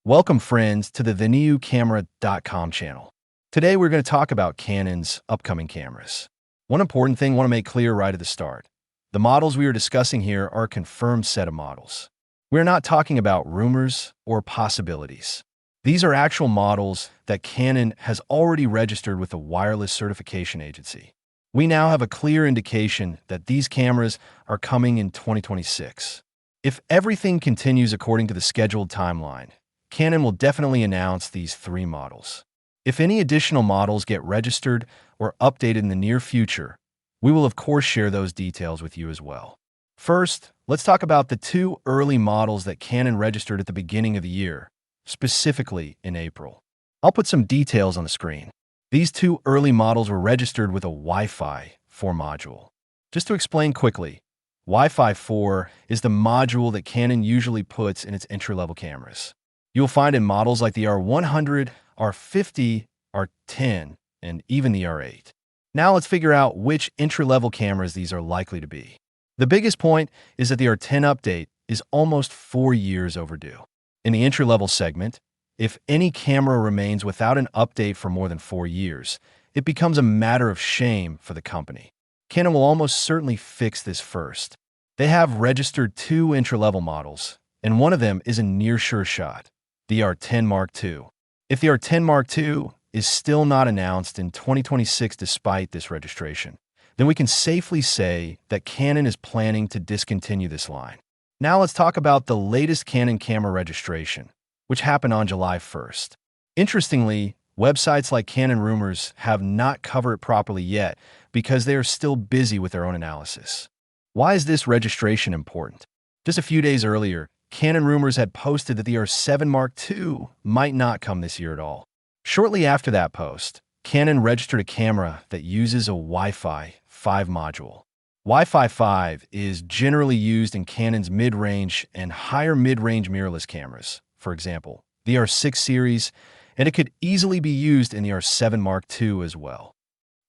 Welcome, friends, to the thenewcamera.com channel. Today, we're going to talk about Canon's upcoming cameras. One important thing I want to make clear right at the start. The models we are discussing here are a confirmed set of models. We're not talking about rumors or possibilities. These are actual models that Canon has already registered with the Wireless Certification Agency. We now have a clear indication that these cameras are coming in 2026. If everything continues according to the scheduled timeline, Canon will definitely announce these three models. If any additional models get registered or updated in the near future, we will of course share those details with you as well. First, let's talk about the two early models that Canon registered at the beginning of the year, specifically in April. I'll put some details on the screen. These two early models were registered with a Wi-Fi 4 module. Just to explain quickly, Wi-Fi 4 is the module that Canon usually puts in its entry-level cameras. You'll find in models like the R100, R50, R10, and even the R8. Now let's figure out which entry-level cameras these are likely to be. The biggest point is that the R10 update is almost 4 years overdue. In the entry-level segment, if any camera remains without an update for more than 4 years, it becomes a matter of shame for the company. Canon will almost certainly fix this first. They have registered two entry-level models, and one of them is a near-sure shot, the R10 Mark II. If the R10 Mark II is still not announced in 2026 despite this registration, then we can safely say that Canon is planning to discontinue this line. Now let's talk about the latest Canon camera registration, which happened on July 1st. Interestingly, websites like Canon Rumors have not covered it properly yet because they are still busy with their own analysis. Why is this registration important? Just a few days earlier, Canon Rumors had posted that the R7 Mark II might not come this year at all. Shortly after that post, Canon registered a camera that uses a Wi-Fi 5 module. Wi-Fi 5 is generally used in Canon's mid-range and higher mid-range mirrorless cameras, for example, the R6 series, and it could easily be used in the R7 Mark II as well.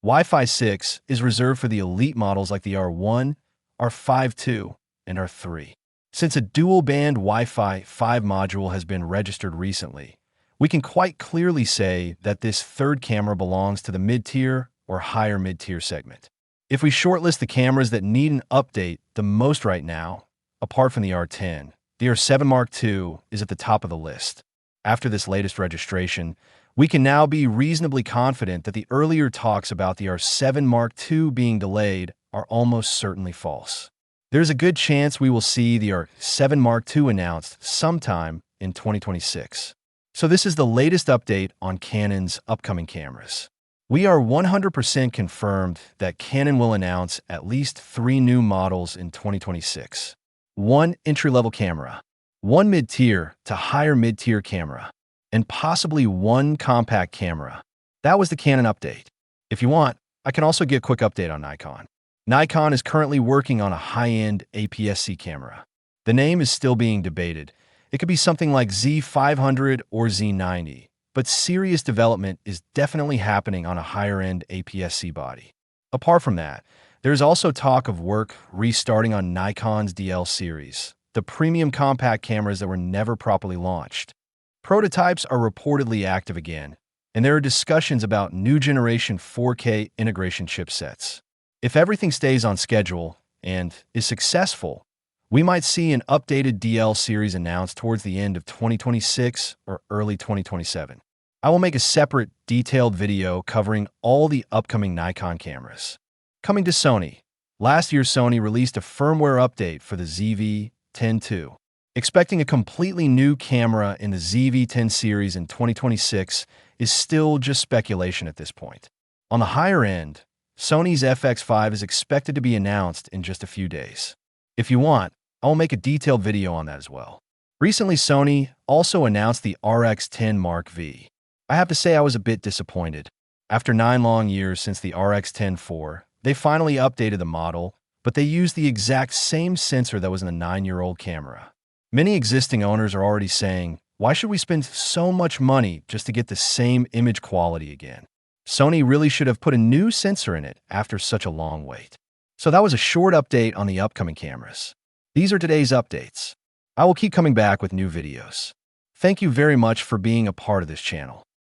Wi-Fi 6 is reserved for the elite models like the R1, R5 II, and R3. Since a dual-band Wi-Fi 5 module has been registered recently, we can quite clearly say that this third camera belongs to the mid-tier or higher mid-tier segment. If we shortlist the cameras that need an update the most right now, apart from the R10, the R7 Mark II is at the top of the list. After this latest registration, we can now be reasonably confident that the earlier talks about the R7 Mark II being delayed are almost certainly false. There's a good chance we will see the R7 Mark II announced sometime in 2026. So this is the latest update on Canon's upcoming cameras. We are 100% confirmed that Canon will announce at least 3 new models in 2026. 1 entry-level camera, 1 mid-tier to higher mid-tier camera, and possibly 1 compact camera. That was the Canon update. If you want, I can also give a quick update on Nikon. Nikon is currently working on a high-end APS-C camera. The name is still being debated. It could be something like Z500 or Z90, but serious development is definitely happening on a higher-end APS-C body. Apart from that, there's also talk of work restarting on Nikon's DL series, the premium compact cameras that were never properly launched. Prototypes are reportedly active again, and there are discussions about new generation 4K integration chipsets. If everything stays on schedule and is successful, we might see an updated DL series announced towards the end of 2026 or early 2027. I will make a separate, detailed video covering all the upcoming Nikon cameras. Coming to Sony. Last year, Sony released a firmware update for the ZV-10 II. Expecting a completely new camera in the ZV-10 series in 2026 is still just speculation at this point. On the higher end, Sony's FX5 is expected to be announced in just a few days. If you want, I will make a detailed video on that as well. Recently, Sony also announced the RX10 Mark V. I have to say I was a bit disappointed. After 9 long years since the RX10 IV, they finally updated the model, but they used the exact same sensor that was in the 9-year-old camera. Many existing owners are already saying, why should we spend so much money just to get the same image quality again? Sony really should have put a new sensor in it after such a long wait. So that was a short update on the upcoming cameras. These are today's updates. I will keep coming back with new videos. Thank you very much for being a part of this channel.